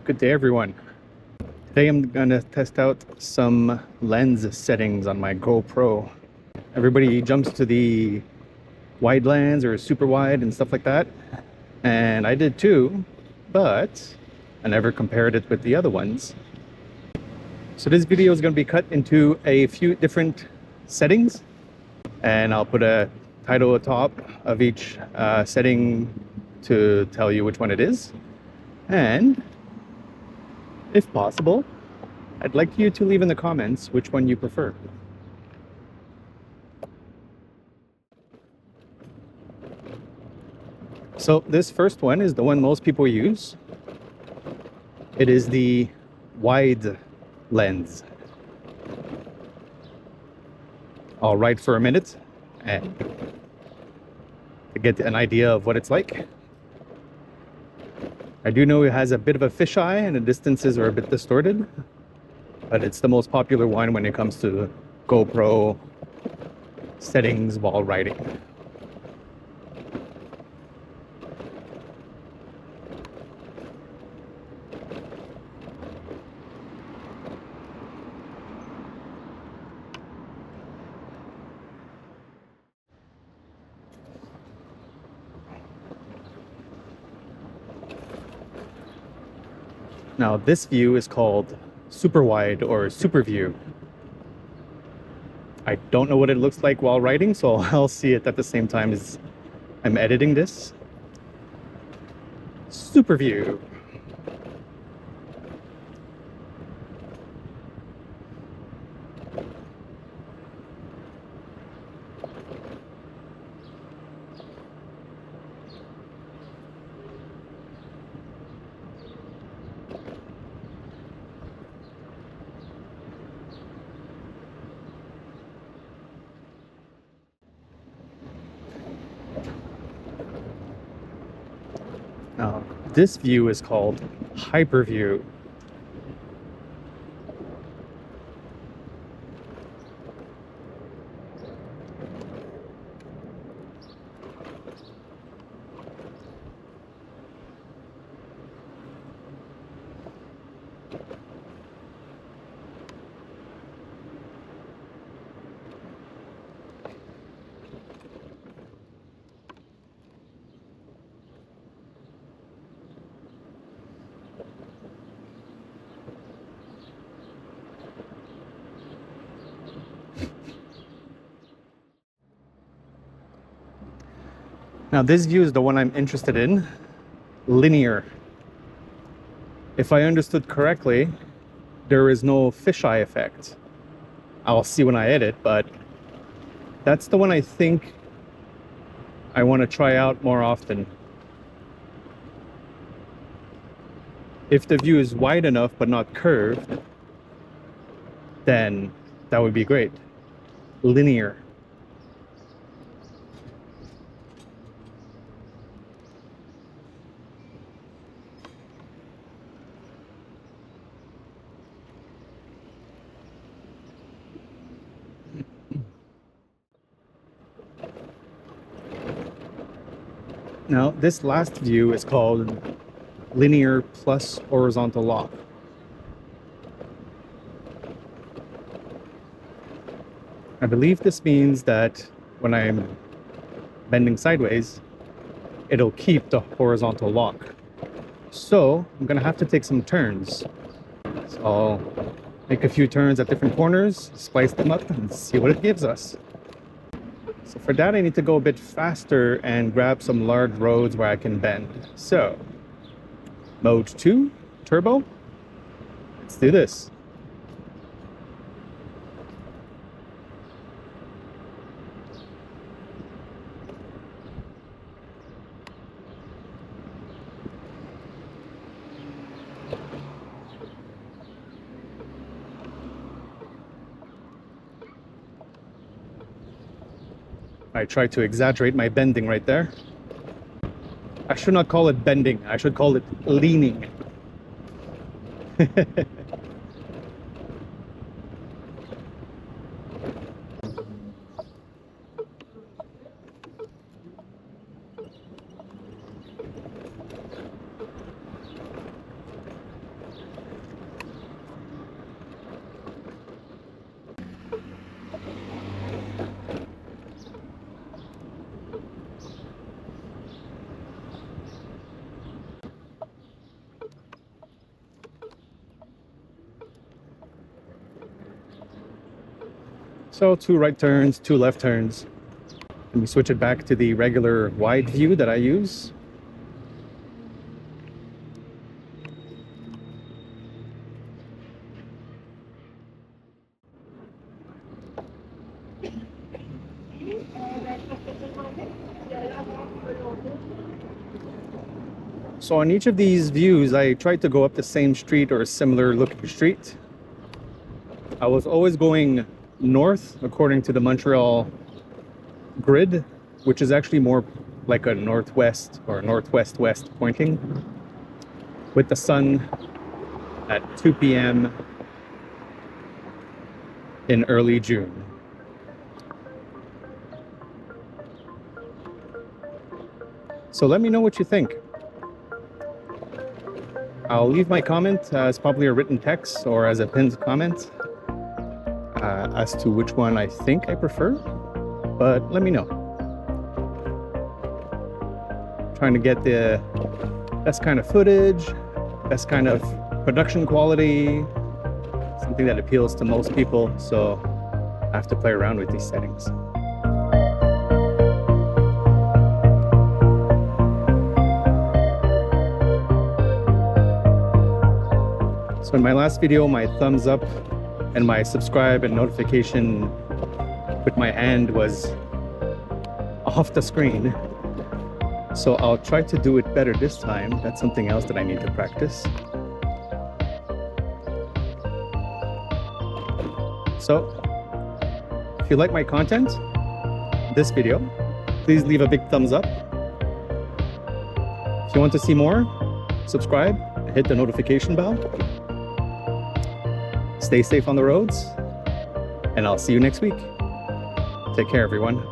Good day, everyone. Today I'm gonna test out some lens settings on my GoPro. Everybody jumps to the wide lens or super wide and stuff like that, and I did too, but I never compared it with the other ones. So this video is going to be cut into a few different settings, and I'll put a title atop of each setting to tell you which one it is. And if possible, I'd like you to leave in the comments which one you prefer. So this first one is the one most people use. It is the wide lens. I'll ride for a minute and to get an idea of what it's like. I do know it has a bit of a fisheye and the distances are a bit distorted, but it's the most popular one when it comes to GoPro settings while riding. Now this view is called super wide or super view. I don't know what it looks like while riding, so I'll see it at the same time as I'm editing this. Super view. Now, this view is called hyperview. Now this view is the one I'm interested in, linear. If I understood correctly, there is no fisheye effect. I'll see when I edit, but that's the one I think I want to try out more often. If the view is wide enough but not curved, then that would be great. Linear. Now, this last view is called linear plus horizontal lock. I believe this means that when I'm bending sideways, it'll keep the horizontal lock. So I'm gonna have to take some turns. So I'll make a few turns at different corners, splice them up, and see what it gives us. So for that, I need to go a bit faster and grab some large roads where I can bend. So, mode 2, turbo. Let's do this. I tried to exaggerate my bending right there. I should not call it bending, I should call it leaning. So 2 right turns, 2 left turns. Let me switch it back to the regular wide view that I use. So on each of these views, I tried to go up the same street or a similar looking street. I was always going north according to the Montreal grid, which is actually more like a northwest or northwest-west pointing, with the sun at 2 p.m. in early June. So let me know what you think. I'll leave my comment as probably a written text or as a pinned comment as to which one I think I prefer, but let me know. Trying to get the best kind of footage, best kind of production quality, something that appeals to most people, so I have to play around with these settings. So in my last video, my thumbs up and my subscribe and notification with my hand was off the screen. So I'll try to do it better this time. That's something else that I need to practice. So if you like my content, this video, please leave a big thumbs up. If you want to see more, subscribe, hit the notification bell. Stay safe on the roads, and I'll see you next week. Take care, everyone.